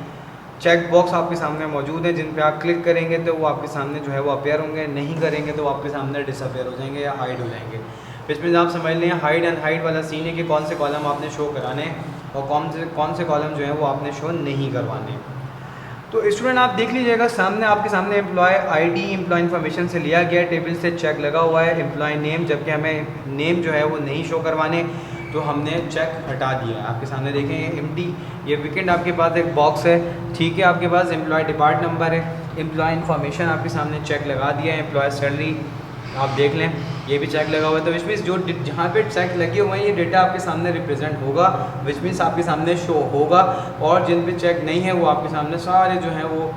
चेक बॉक्स आपके सामने मौजूद है जिन पे आप क्लिक करेंगे तो वो आपके सामने जो है वो अपीयर होंगे, नहीं करेंगे तो वो आपके सामने डिसअपीयर हो जाएंगे या हाइड हो जाएंगे। इसमें आप समझ लें हाइड एंड हाइड वाला सीन है कि कौन से कॉलम आपने शो कराने और कौन से कॉलम जो है वो आपने शो नहीं करवाने। तो स्टूडेंट आप देख लीजिएगा सामने आपके सामने एम्प्लॉय ID एम्प्लॉय इन्फॉर्मेशन से लिया गया, टेबल से चेक लगा हुआ है। एम्प्लॉय नेम, जबकि हमें नेम जो है वो नहीं शो करवाने तो हमने चेक हटा दिया है। आपके सामने देखें ये एम्प्टी, ये वीकेंड आपके पास एक बॉक्स है। ठीक है, आपके पास एम्प्लॉय डिपार्ट नंबर है, एम्प्लॉय इन्फॉर्मेशन आपके सामने चेक लगा दिया है, एम्प्लॉय सैलरी आप देख लें ये भी चेक लगा हुआ है। तो विच मीन्स जो जहाँ पे चेक लगे हुए हैं ये डेटा आपके सामने रिप्रेजेंट होगा, विच मीन्स आपके सामने शो होगा, और जिन पे चेक नहीं है वो आपके सामने सारे जो हैं वो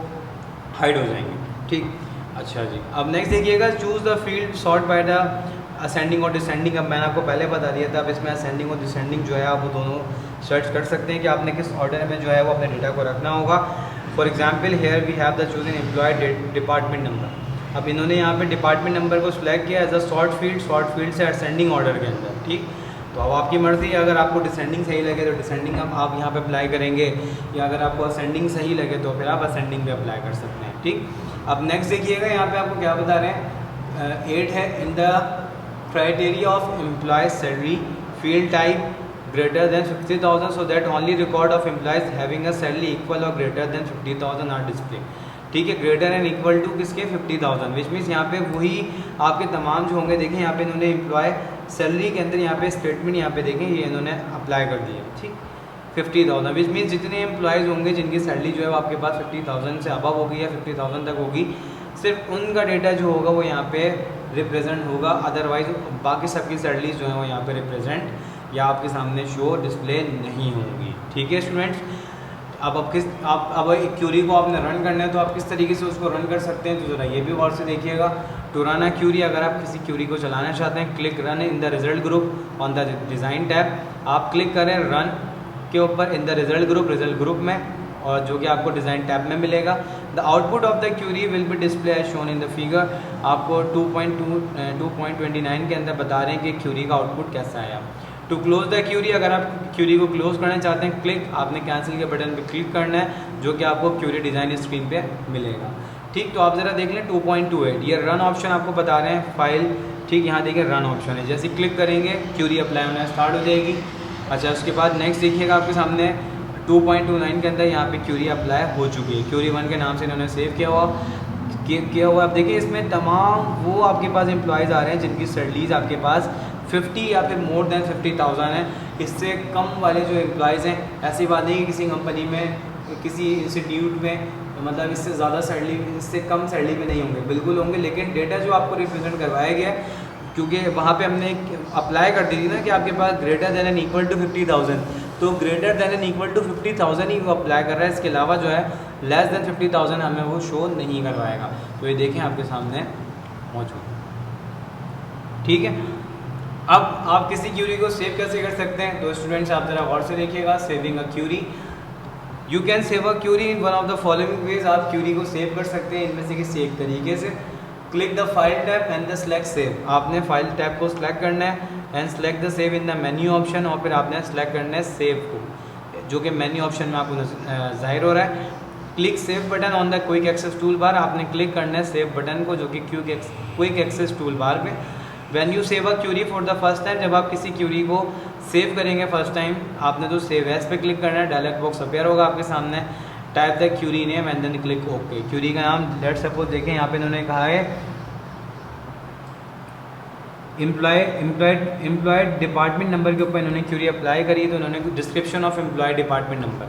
हाइड हो जाएंगे। ठीक, अच्छा जी, अब नेक्स्ट देखिएगा, choose the field sort by the ascending और डिसेंडिंग। अब मैंने आपको पहले बता दिया था, अब इसमें असेंडिंग और डिसेंडिंग जो है आप वो दोनों सर्च कर सकते हैं कि आपने किस ऑर्डर में जो है वो अपने डेटा को रखना होगा। For example here we have the chosen employee department number. अब इन्होंने यहाँ पे डिपार्टमेंट नंबर को सिलेक्ट किया एज अ शॉर्ट फील्ड से असेंडिंग ऑर्डर के अंदर, ठीक। तो अब आपकी मर्ज़ी है, अगर आपको डिसेंडिंग सही लगे तो डिसेंडिंग आप यहाँ पे अप्लाई करेंगे, या अगर आपको असेंडिंग सही लगे तो फिर आप असेंडिंग पे अप्लाई कर सकते हैं, ठीक। अब नेक्स्ट देखिएगा, यहाँ पे आपको क्या बता रहे हैं, 8 है, in the criteria of employee salary field type greater than 50,000 so that only record of employees having a salary equal or greater than 50,000 are displayed, ठीक है। ग्रेटर एंड इक्वल टू किसके 50,000, विच मीन्स यहाँ पे वही आपके तमाम जो होंगे। देखें यहाँ पे इन्होंने एम्प्लॉय सैलरी के अंदर यहाँ पे स्टेटमेंट यहाँ पे देखें ये इन्होंने अप्लाई कर दिया, ठीक। 50,000 विच मीन्स जितने एम्प्लॉयज़ होंगे जिनकी सैलरी जो है वो आपके पास 50,000 से अबव होगी या 50,000 तक होगी, सिर्फ उनका डेटा जो होगा वो यहाँ पे रिप्रेजेंट होगा, अदरवाइज बाकी सबकी सैलरीज जो है वो यहाँ पे रिप्रेजेंट या आपके सामने शो डिस्प्ले नहीं होंगी, ठीक है स्टूडेंट्स। अब एक क्यूरी को आपने रन करना है तो आप किस तरीके से उसको रन कर सकते हैं, तो ज़रा ये भी गौर से देखिएगा। टू रन अ क्यूरी, अगर आप किसी क्यूरी को चलाना चाहते हैं, click run in the result group on the design tab. आप क्लिक करें रन के ऊपर इन द रिजल्ट ग्रुप में, और जो कि आपको डिज़ाइन टैब में मिलेगा। The output of the query will be display as shown in the figure. आपको 2.29 के अंदर बता रहे हैं कि क्यूरी का आउटपुट कैसा आया। टू क्लोज द क्यूरी, अगर आप क्यूरी को क्लोज करना चाहते हैं, क्लिक आपने कैंसिल के बटन पे क्लिक करना है, जो कि आपको क्यूरी डिज़ाइन स्क्रीन पे मिलेगा, ठीक। तो आप ज़रा देख लें 2.28, ये रन ऑप्शन आपको बता रहे हैं फाइल, ठीक। यहाँ देखिए रन ऑप्शन है, जैसे क्लिक करेंगे क्यूरी अप्लाई होना स्टार्ट हो जाएगी। अच्छा, उसके बाद नेक्स्ट देखिएगा आपके सामने 2.29 के अंदर यहाँ पे क्यूरी अप्लाई हो चुकी है, क्यूरी 1 के नाम से इन्होंने सेव किया हुआ। आप देखिए इसमें तमाम वो आपके पास एम्प्लॉयज़ आ रहे हैं जिनकी सैलरीज आपके पास 50 या फिर मोर देन 50,000 है। इससे कम वाले जो एम्प्लॉयज़ हैं, ऐसी बात नहीं कि किसी कंपनी में, किसी इंस्टीट्यूट में मतलब इससे ज़्यादा सैलरी, इससे कम सैलरी पे नहीं होंगे, बिल्कुल होंगे, लेकिन डेटा जो आपको रिप्रेजेंट करवाया गया है, क्योंकि वहाँ पे हमने अप्लाई कर दी थी ना कि आपके पास greater than and equal to 50,000, तो greater than and equal to 50,000 ही वो अप्लाई कर रहा है। इसके अलावा जो है लेस दैन 50,000 हमें वो शो नहीं करवाएगा। तो ये देखें आपके सामने मौजूद, ठीक है। अब आप किसी क्यूरी को सेव कैसे कर सकते हैं, तो स्टूडेंट्स आप ज़रा गौर से देखिएगा। Saving a query, you can save a query in one of the following ways. आप क्यूरी को सेव कर सकते हैं इनमें से किसी एक तरीके से। Click the file tab and the select save, आपने फाइल टैब को सिलेक्ट करना है and select the save in the menu option, और फिर आपने सेलेक्ट करना है सेव को, जो कि मेन्यू ऑप्शन में आपको जाहिर हो रहा है। Click save button on the quick access tool bar, आपने क्लिक करना है सेव बटन को, जो कि क्विक एक्सेस टूल बार पे। When you save a query for the first time, जब आप किसी क्यूरी को सेव करेंगे फर्स्ट टाइम, आपने तो सेव एज पे क्लिक करना है, डायलॉग बॉक्स अपेयर होगा आपके सामने। Type the query name and then click okay. Query का नाम लेट्स सपोज देखें, यहाँ पे इन्होंने कहा है एम्प्लॉय डिपार्टमेंट नंबर के ऊपर इन्होंने क्यूरी अप्लाई करी, तो इन्होंने description of employee department number,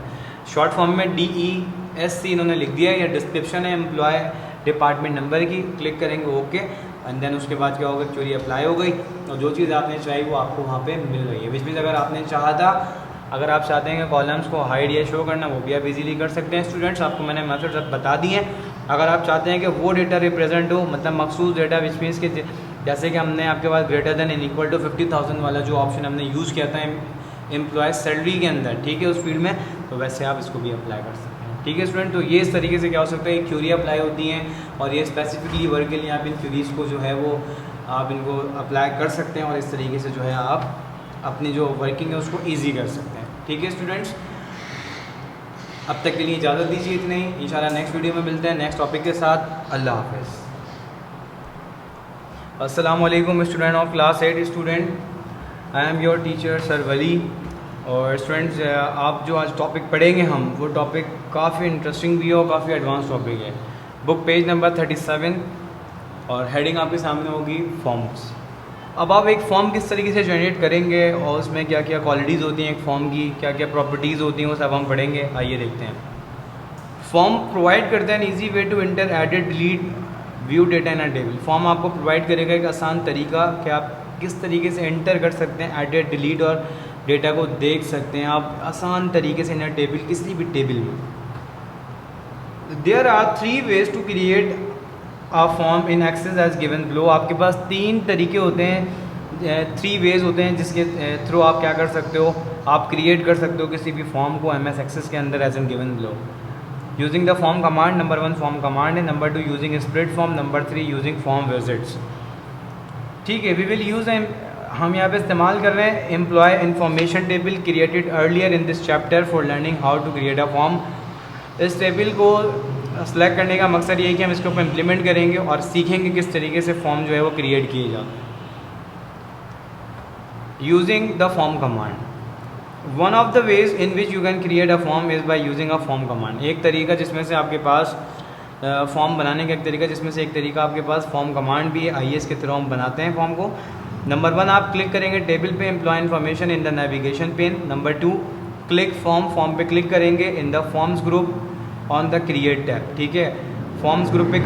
short form में DESC इन्होंने लिख दिया, या डिस्क्रिप्शन है एम्प्लॉय डिपार्टमेंट नंबर की। क्लिक करेंगे ओके, एंड देन उसके बाद क्या होगा, क्यूरी अप्लाई हो गई और जो चीज़ आपने चाहिए वो आपको वहाँ पे मिल रही है। विच मीन्स अगर आपने चाहा था, अगर आप चाहते हैं कि कॉलम्स को हाइड या शो करना, वो भी आप इजीली कर सकते हैं। स्टूडेंट्स आपको मैंने मेथड बता दिए हैं। अगर आप चाहते हैं कि वो डेटा रिप्रेजेंट हो, मतलब मखसूस डेटा, विच मीन्स कि जैसे कि हमने आपके पास greater than and equal to 50,000 वाला जो ऑप्शन हमने यूज़ किया था एम्प्लॉय सैलरी के अंदर, ठीक है, उस फील्ड में, तो वैसे आप इसको भी अप्लाई कर सकते हैं, ठीक है स्टूडेंट। तो ये इस तरीके से क्या हो सकता है, क्यूरी अप्लाई होती हैं और ये स्पेसिफिकली वर्क के लिए आप इन क्यूरीज़ को जो है वो आप इनको अप्लाई कर सकते हैं और इस तरीके से जो है आप अपनी जो वर्किंग है उसको ईजी कर सकते हैं, ठीक है स्टूडेंट्स। अब तक के लिए इजाज़त दीजिए, इतने ही। इंशाल्लाह नेक्स्ट वीडियो में मिलते हैं नेक्स्ट टॉपिक के साथ। अल्लाह हाफ़िज़। अस्सलाम वालेकुम student of class 8 student, I am your teacher sir Wali. और स्टूडेंट्स आप जो आज टॉपिक पढ़ेंगे हम, वो टॉपिक काफ़ी इंटरेस्टिंग भी है और काफ़ी एडवांस टॉपिक है। बुक पेज नंबर 37 और हेडिंग आपके सामने होगी फॉर्म्स। अब आप एक फॉर्म किस तरीके से जनरेट करेंगे और उसमें क्या क्या क्वालिटीज़ होती हैं एक फ़ॉर्म की, क्या क्या प्रॉपर्टीज़ होती हैं, वो सब हम पढ़ेंगे। आइए देखते हैं। फॉर्म प्रोवाइड करते हैं easy way to enter, edit, delete, view data in a table. Form आपको प्रोवाइड करेगा एक आसान तरीका कि आप किस तरीके से एंटर कर सकते हैं, एडिट, डिलीट और डेटा को देख सकते हैं आप आसान तरीके से इन अ टेबल, किसी भी टेबल में। There are 3 ways to create a form in access as given below. आपके पास 3 तरीके होते हैं, 3 वेज होते हैं जिसके थ्रू आप क्या कर सकते हो, आप क्रिएट कर सकते हो किसी भी फॉर्म को MS एक्सेस के अंदर as an given below. Using the form command, number 1 form command है, number 2 using split form, number 3 using form wizards. ठीक है, वी विल यूज़ हम यहाँ पे इस्तेमाल कर रहे हैं employee information table created earlier in this chapter for learning how to create a form. इस टेबल को सेलेक्ट करने का मकसद ये है कि हम इसके ऊपर इम्प्लीमेंट करेंगे और सीखेंगे किस तरीके से फॉर्म जो है वो क्रिएट किए जाते हैं using the form command. One of the ways in which you can create a form is by using a form command. एक तरीका जिसमें से आपके पास फॉर्म बनाने का एक तरीका जिसमें से एक तरीका आपके पास फॉर्म कमांड भी है। आइए इसके थ्रू हम बनाते हैं फॉर्म को। नंबर 1 आप क्लिक करेंगे टेबल पे employee information in the navigation pane. Number 2 click form पे क्लिक करेंगे in the forms group on the create tab. ठीक है, फॉर्म्स ग्रुप पे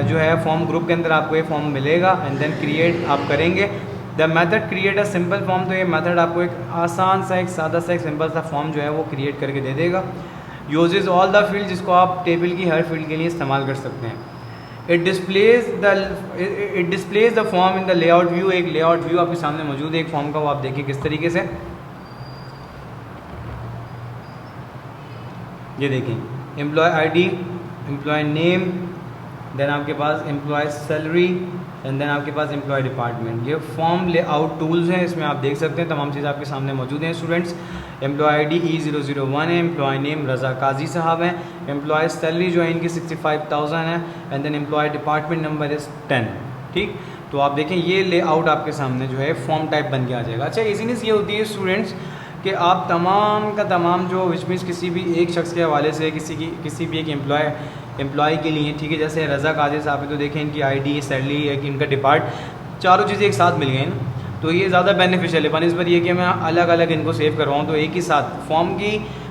जो है फॉर्म ग्रुप के अंदर आपको ये फॉर्म मिलेगा एंड देन क्रिएट आप करेंगे। The method create a simple form, तो ये मेथड आपको एक आसान सा एक सादा सा एक सिंपल सा फॉर्म जो है वो क्रिएट करके दे देगा। यूजेज ऑल द फील्ड, जिसको आप टेबल की हर फील्ड के लिए इस्तेमाल कर सकते हैं। It displays the form in the layout view. एक लेआउट व्यू आपके सामने मौजूद है एक फॉर्म का, वो आप देखिए किस तरीके से। ये देखें employee ID, employee name, then आपके पास एम्प्लॉय सैलरी एंड देन आपके पास एम्प्लॉय डिपार्टमेंट। ये फॉर्म लेआउट टूल्स हैं, इसमें आप देख सकते हैं तमाम चीज़ आपके सामने मौजूद हैं स्टूडेंट्स। एम्प्लॉय ID E001 है, एम्प्लॉय नेम रज़ा काजी साहब हैं, एम्प्लॉय सैलरी जो है इनकी 65,000 है and then employee department number is 10। ठीक, तो आप देखें ये लेआउट आपके सामने जो है फॉर्म टाइप बन के आ जाएगा। अच्छा, इजीनेस ये होती है स्टूडेंट्स कि आप तमाम का तमाम जो विच मीन्स किसी भी एक शख्स के हवाले से किसी भी एक एम्प्लॉय के लिए, ठीक है, जैसे रज़ा काजी साहब है तो देखें इनकी ID, सैलरी, इनका डिपार्ट, चारों चीज़ें एक साथ मिल गई ना, तो ये ज़्यादा बेनिफिशियल है बनस्बत ये कि मैं अलग अलग इनको सेव करवाऊँ। तो एक ही साथ फॉर्म की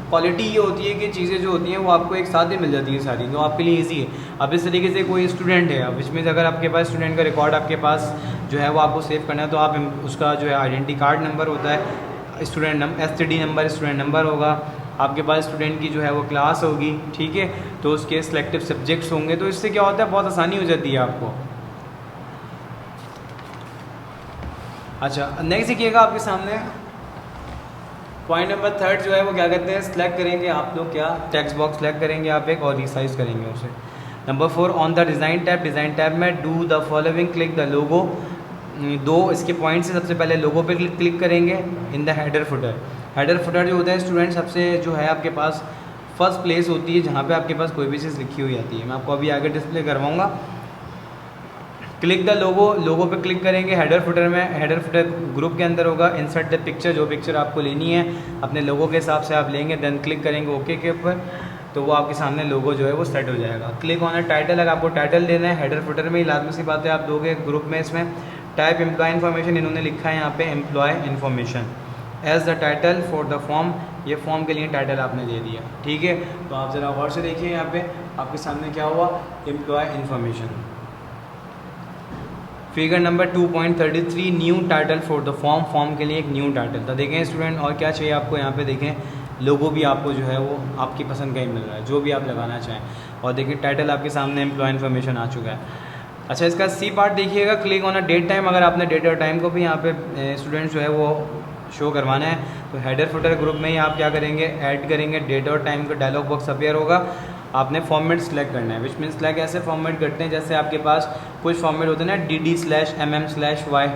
क्वालिटी ये होती है कि चीज़ें जो होती हैं वो आपको एक साथ ही मिल जाती है सारी, तो आपके लिए ईजी है। अब इस तरीके से कोई स्टूडेंट है, अब इसमें अगर आपके पास स्टूडेंट का रिकॉर्ड आपके पास जो है वो आपको सेव करना है तो आप उसका जो है आइडेंटिटी कार्ड नंबर होता है, student STD number student number होगा, आपके पास स्टूडेंट की जो है वो क्लास होगी, ठीक है, तो उसके सिलेक्टिव सब्जेक्ट्स होंगे। तो इससे क्या होता है, बहुत आसानी हो जाती है आपको। अच्छा, नेक्स्ट देखिएगा आपके सामने पॉइंट नंबर 3 जो है वो क्या कहते हैं, सिलेक्ट करेंगे आप लोग क्या, टेक्स्ट बॉक्स सिलेक्ट करेंगे आप एक और रिसाइज करेंगे उसे। Number 4 on the design tab में do the following, click the logo. 2 इसके पॉइंट से सबसे पहले लोगो पे क्लिक करेंगे in the header footer. Header footer जो होता है स्टूडेंट सबसे जो है आपके पास फर्स्ट प्लेस होती है जहाँ पे आपके पास कोई भी चीज़ लिखी हुई आती है। मैं आपको अभी आगे डिस्प्ले करवाऊँगा। क्लिक द लोगो पे क्लिक करेंगे हेडर फुटर में, हेडर फुटर ग्रुप के अंदर होगा। इंसर्ट द पिक्चर, जो पिक्चर आपको लेनी है अपने लोगो के हिसाब से आप लेंगे, देन क्लिक करेंगे ओके के ऊपर, तो वो आपके सामने लोगो जो है वो सेट हो जाएगा। क्लिक ऑन अ टाइटल, अगर आपको टाइटल देना है हेडर फुटर में, लाजमी सी बात है आप दोगे ग्रुप में। इसमें टाइप एम्प्लॉय इन्फॉर्मेशन, इन्होंने लिखा है यहाँ पे employee information as the title for the form, ये फॉर्म के लिए टाइटल आपने दे दिया, ठीक है। तो आप ज़रा गौर से देखिए यहाँ पे आपके सामने क्या हुआ, employee information. Figure number 2.33 new title for the form, form के लिए एक न्यू टाइटल था। देखें स्टूडेंट और क्या चाहिए आपको, यहाँ पे देखें लोगो भी आपको जो है वो आपकी पसंद का ही मिल रहा है, जो भी आप लगाना चाहें। और देखिए टाइटल आपके सामने एम्प्लॉय इन्फॉर्मेशन आ चुका है। अच्छा, इसका सी पार्ट देखिएगा, click on a date time, अगर आपने डेट और टाइम को भी यहाँ पे स्टूडेंट जो है वो शो करवाना है तो हेडर फुटर ग्रुप में ही आप क्या करेंगे, ऐड करेंगे, डेट और टाइम का डायलॉग बॉक्स अपीयर होगा। आपने फॉर्मेट सेलेक्ट करना है, विच मीन्स लाइक ऐसे फॉर्मेट करते हैं जैसे आपके पास कुछ फॉर्मेट होते हैं ना DD/MM/Y,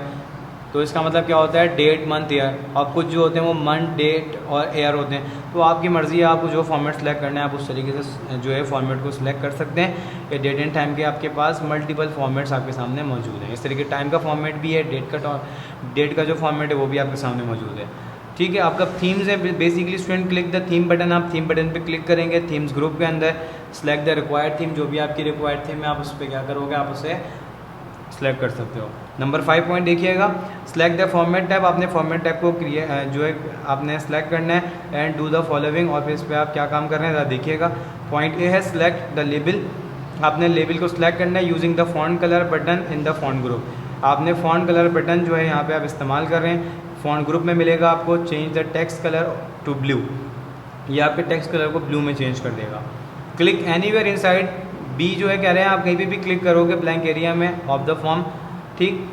तो इसका मतलब क्या होता है डेट मंथ ईयर, और कुछ जो होते हैं वो मंथ डेट और ईयर होते हैं। तो आपकी मर्ज़ी है आपको जो फॉर्मेट सेलेक्ट करना है आप उस तरीके से जो है फॉर्मेट को सिलेक्ट कर सकते हैं। ये डेट एंड टाइम के आपके पास मल्टीपल फॉर्मेट्स आपके सामने मौजूद हैं। इस तरीके टाइम का फॉर्मेट भी है, डेट का जो फॉर्मेट है वो भी आपके सामने मौजूद है, ठीक है। आपका थीम्स है basically student, click the theme button, आप थीम बटन पे क्लिक करेंगे, थीम्स ग्रुप के अंदर सेलेक्ट द रिक्वायर्ड थीम, जो भी आपकी रिक्वायर्ड थीम है आप उस पर क्या करोगे, आप उसे सेलेक्ट कर सकते हो। नंबर 5 पॉइंट देखिएगा, सेलेक्ट द फॉर्मेट टैब, आपने फॉर्मेट टैब को जो है आपने सेलेक्ट करना है एंड डू द फॉलोइंग, और फिर इस पर आप क्या काम कर रहे हैं ज़रा देखिएगा। पॉइंट ए है सेलेक्ट द लेबल, आपने लेबल को सिलेक्ट करना है using the font colour button in the font group. आपने फॉन्ट कलर बटन जो है यहाँ पे आप इस्तेमाल कर रहे हैं, फॉन्ट ग्रुप में मिलेगा आपको change the text colour to blue, ये आपके टेक्स्ट कलर को ब्लू में चेंज कर देगा। क्लिक एनीवेयर इनसाइड बी जो है कह रहे हैं आप कहीं पे भी क्लिक करोगे ब्लैंक एरिया में ऑफ द फॉर्म, ठीक,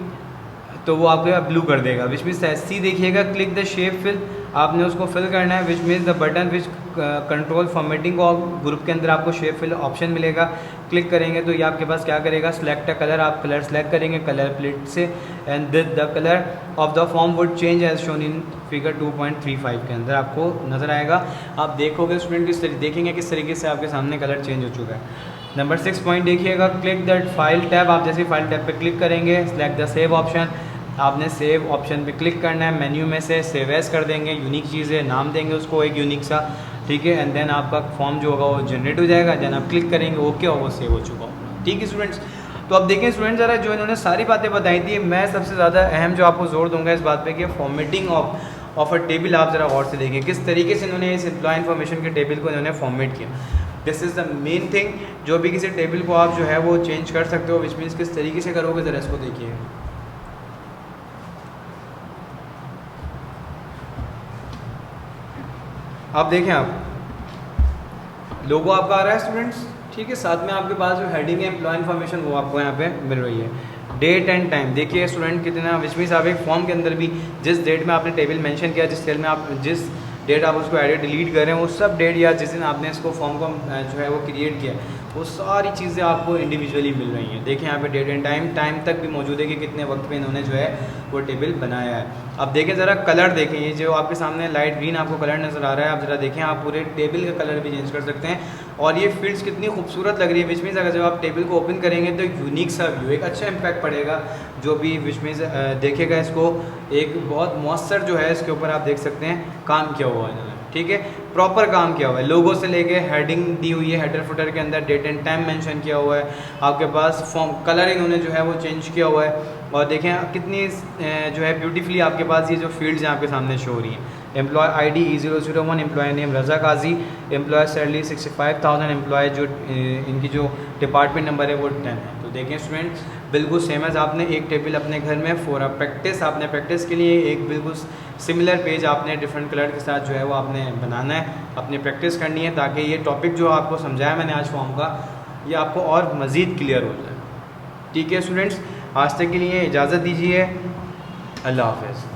तो वो आपके ब्लू कर देगा। विच मीन्स सी देखिएगा, क्लिक द शेप फिल, आपने उसको फिल करना है। Which means the button which control formatting of group के अंदर आपको शेप फिल ऑप्शन मिलेगा, क्लिक करेंगे तो ये आपके पास क्या करेगा, सिलेक्ट अ कलर, आप कलर सेलेक्ट करेंगे कलर प्लेट से, and the colour of the form would change as shown in figure 2.35 के अंदर आपको नज़र आएगा। आप देखोगे स्टूडेंट किस तरीके देखेंगे किस तरीके से आपके सामने कलर चेंज हो चुका है। नंबर 6 पॉइंट देखिएगा, क्लिक दैट फाइल टैब, आप जैसे फाइल टैब पे क्लिक करेंगे, सिलेक्ट द सेव ऑप्शन, आपने सेव ऑप्शन पे क्लिक करना है, मेन्यू में से सेव एज कर देंगे, यूनिक चीज़ है, नाम देंगे उसको एक यूनिक सा, ठीक है, एंड देन आपका फॉर्म जो होगा वो जनरेट हो जाएगा, देन आप क्लिक करेंगे, ओके होगा, सेव हो चुका होगा, ठीक है स्टूडेंट्स। तो अब देखें स्टूडेंट, ज़रा जो इन्होंने सारी बातें बताई थी, मैं सबसे ज़्यादा अहम जो आपको जोर दूंगा इस बात पे कि फॉर्मेटिंग ऑफ अ टेबल, आप ज़रा गौर से देखें किस तरीके से इन्होंने इस एम्प्लॉय इन्फॉर्मेशन के टेबल को इन्होंने फॉर्मेट किया। This is the main thing, जो भी किसी टेबल को आप जो है वो चेंज कर सकते हो, विच मीन्स किस तरीके से करोगे, ज़रा इसको देखिए। आप देखें, आप लोगो आपका आ रहा है स्टूडेंट्स, ठीक है, साथ में आपके पास जो हेडिंग है एम्प्लॉय इन्फॉर्मेशन वो आपको यहाँ पे मिल रही है, डेट एंड टाइम। देखिए स्टूडेंट कितना, विच मीन्स आप एक फॉर्म के अंदर भी जिस डेट में आपने टेबल मेंशन किया, जिस सेल में आप जिस डेट आप उसको एडिट डिलीट कर रहे हैं, वो सब डेट या जिस दिन आपने इसको फॉर्म को जो है वो क्रिएट किया, वो सारी चीज़ें आपको इंडिविजुअली मिल रही हैं। देखिए यहाँ पे डेट एंड टाइम तक भी मौजूद है कि कितने वक्त पे इन्होंने जो है वो टेबल बनाया है। अब देखें ज़रा कलर देखें, ये जो आपके सामने लाइट ग्रीन आपको कलर नज़र आ रहा है, आप ज़रा देखें, आप पूरे टेबल का कलर भी चेंज कर सकते हैं, और ये फील्ड्स कितनी खूबसूरत लग रही है। विच मीन्स अगर जब आप टेबल को ओपन करेंगे तो यूनिक सा व्यू, एक अच्छा इम्पैक्ट पड़ेगा, जो भी विच मीन्स देखेगा इसको, एक बहुत मौसर जो है इसके ऊपर आप देख सकते हैं काम किया हुआ है, ठीक है, प्रॉपर काम किया हुआ है। लोगो से लेके हेडिंग दी हुई है, हेडर फुटर के अंदर डेट एंड टाइम मेंशन किया हुआ है, आपके पास फॉर्म कलर इन्होंने जो है वो चेंज किया हुआ है, और देखें कितनी जो है ब्यूटीफुली आपके पास ये जो फील्ड्स हैं आपके सामने शो हो रही हैं। Employee ID E001, employee name Raza Kazi, employee salary 65,000, employee जो इनकी जो डिपार्टमेंट नंबर है वो 10 है। तो देखें स्टूडेंट्स, बिल्कुल सेम एज आपने एक टेबल अपने घर में फॉर अ प्रैक्टिस, आपने प्रैक्टिस के लिए एक बिल्कुल सिमिलर पेज आपने डिफरेंट कलर के साथ जो है वो आपने बनाना है, अपनी प्रैक्टिस करनी है, ताकि ये टॉपिक जो आपको समझाया मैंने आज फॉर्म का, ये आपको और मज़ीद क्लियर हो जाए। ठीक है स्टूडेंट्स, आज तक के लिए इजाज़त दीजिए, अल्लाह हाफ़िज़।